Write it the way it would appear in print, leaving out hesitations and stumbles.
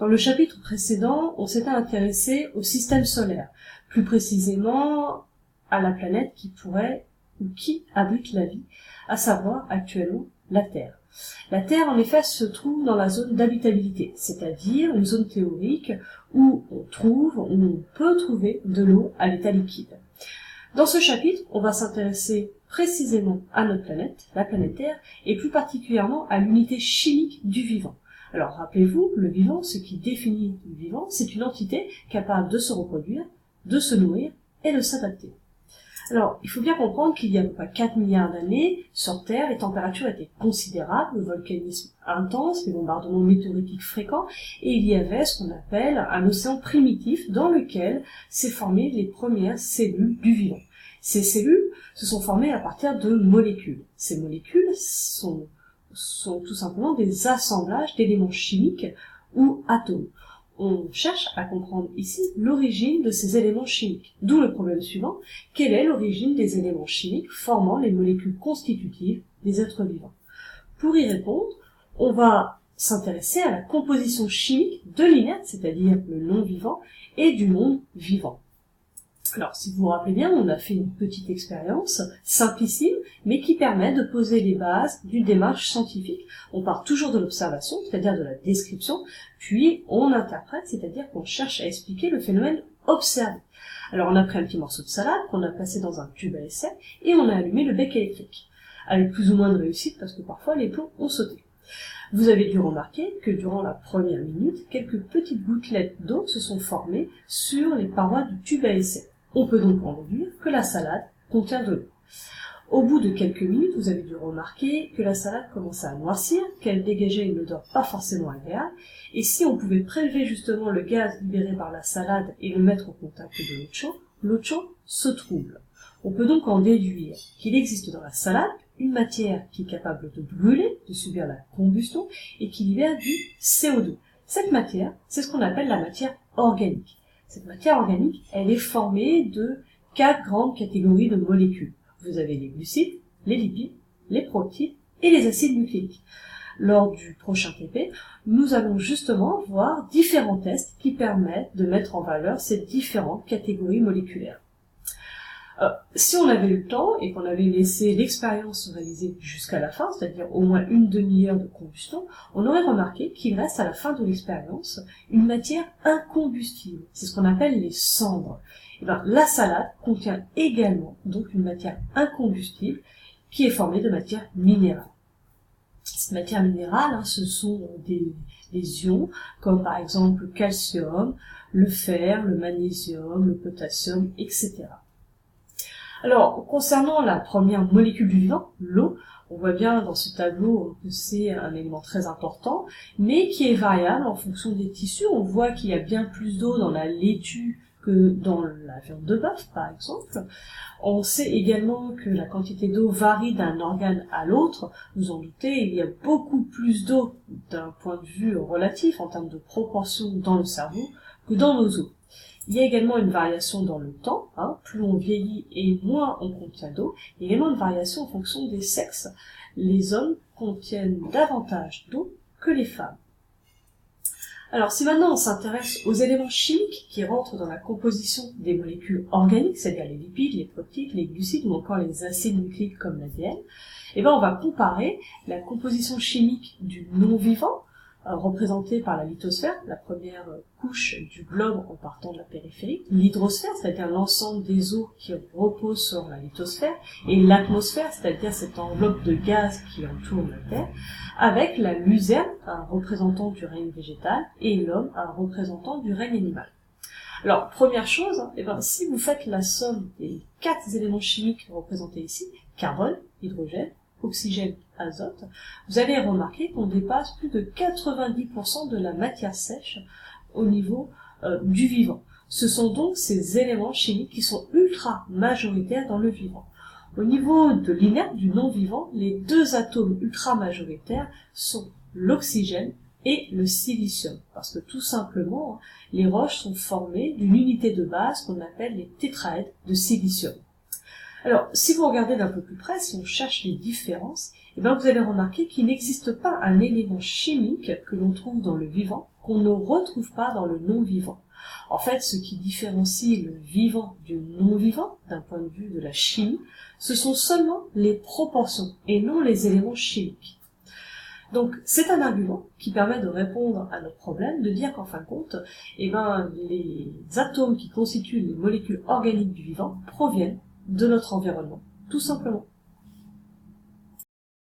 Dans le chapitre précédent, on s'était intéressé au système solaire, plus précisément à la planète qui pourrait ou qui abrite la vie, à savoir actuellement la Terre. La Terre, en effet, se trouve dans la zone d'habitabilité, c'est-à-dire une zone théorique où on peut trouver de l'eau à l'état liquide. Dans ce chapitre, on va s'intéresser précisément à notre planète, la planète Terre, et plus particulièrement à l'unité chimique du vivant. Alors rappelez-vous, le vivant, ce qui définit le vivant, c'est une entité capable de se reproduire, de se nourrir et de s'adapter. Alors, il faut bien comprendre qu'il y a à peu près 4 milliards d'années, sur Terre, les températures étaient considérables, le volcanisme intense, les bombardements météoritiques fréquents, et il y avait ce qu'on appelle un océan primitif dans lequel s'est formées les premières cellules du vivant. Ces cellules se sont formées à partir de molécules. Ces molécules sont tout simplement des assemblages d'éléments chimiques ou atomes. On cherche à comprendre ici l'origine de ces éléments chimiques. D'où le problème suivant, quelle est l'origine des éléments chimiques formant les molécules constitutives des êtres vivants? Pour y répondre, on va s'intéresser à la composition chimique de l'inerte, c'est-à-dire le non-vivant, et du monde vivant. Alors, si vous vous rappelez bien, on a fait une petite expérience simplissime, mais qui permet de poser les bases d'une démarche scientifique. On part toujours de l'observation, c'est-à-dire de la description, puis on interprète, c'est-à-dire qu'on cherche à expliquer le phénomène observé. Alors, on a pris un petit morceau de salade qu'on a placé dans un tube à essai, et on a allumé le bec électrique, avec plus ou moins de réussite, parce que parfois les plombs ont sauté. Vous avez dû remarquer que durant la première minute, quelques petites gouttelettes d'eau se sont formées sur les parois du tube à essai. On peut donc en déduire que la salade contient de l'eau. Au bout de quelques minutes, vous avez dû remarquer que la salade commençait à noircir, qu'elle dégageait une odeur pas forcément agréable, et si on pouvait prélever justement le gaz libéré par la salade et le mettre au contact de l'eau chaude se trouble. On peut donc en déduire qu'il existe dans la salade une matière qui est capable de brûler, de subir la combustion, et qui libère du CO2. Cette matière, c'est ce qu'on appelle la matière organique. Cette matière organique, elle est formée de 4 grandes catégories de molécules. Vous avez les glucides, les lipides, les protéines et les acides nucléiques. Lors du prochain TP, nous allons justement voir différents tests qui permettent de mettre en valeur ces différentes catégories moléculaires. Si on avait eu le temps et qu'on avait laissé l'expérience se réaliser jusqu'à la fin, c'est-à-dire au moins une demi-heure de combustion, on aurait remarqué qu'il reste à la fin de l'expérience une matière incombustible. C'est ce qu'on appelle les cendres. Et la salade contient également donc une matière incombustible qui est formée de matière minérale. Cette matière minérale, ce sont des ions comme par exemple le calcium, le fer, le magnésium, le potassium, etc. Alors, concernant la première molécule du vivant, l'eau, on voit bien dans ce tableau que c'est un élément très important, mais qui est variable en fonction des tissus. On voit qu'il y a bien plus d'eau dans la laitue que dans la viande de bœuf, par exemple. On sait également que la quantité d'eau varie d'un organe à l'autre. Vous en doutez, il y a beaucoup plus d'eau d'un point de vue relatif, en termes de proportion dans le cerveau, que dans nos os. Il y a également une variation dans le temps, plus on vieillit et moins on contient d'eau. Il y a également une variation en fonction des sexes. Les hommes contiennent davantage d'eau que les femmes. Alors si maintenant on s'intéresse aux éléments chimiques qui rentrent dans la composition des molécules organiques, c'est-à-dire les lipides, les protéines, les glucides ou encore les acides nucléiques comme l'ADN, on va comparer la composition chimique du non-vivant, représentée par la lithosphère, la première couche du globe en partant de la périphérie, l'hydrosphère, c'est-à-dire l'ensemble des eaux qui reposent sur la lithosphère, et l'atmosphère, c'est-à-dire cette enveloppe de gaz qui entoure la Terre, avec la luzerne, un représentant du règne végétal, et l'homme, un représentant du règne animal. Alors, première chose, si vous faites la somme des 4 éléments chimiques représentés ici, carbone, hydrogène, oxygène, azote, vous allez remarquer qu'on dépasse plus de 90% de la matière sèche au niveau du vivant. Ce sont donc ces éléments chimiques qui sont ultra majoritaires dans le vivant. Au niveau de l'inerte, du non-vivant, les 2 atomes ultra majoritaires sont l'oxygène et le silicium, parce que tout simplement, les roches sont formées d'une unité de base qu'on appelle les tétraèdres de silicium. Alors, si vous regardez d'un peu plus près, si on cherche les différences, vous allez remarquer qu'il n'existe pas un élément chimique que l'on trouve dans le vivant qu'on ne retrouve pas dans le non-vivant. En fait, ce qui différencie le vivant du non-vivant, d'un point de vue de la chimie, ce sont seulement les proportions et non les éléments chimiques. Donc, c'est un argument qui permet de répondre à notre problème, de dire qu'en fin de compte, les atomes qui constituent les molécules organiques du vivant proviennent de notre environnement, tout simplement.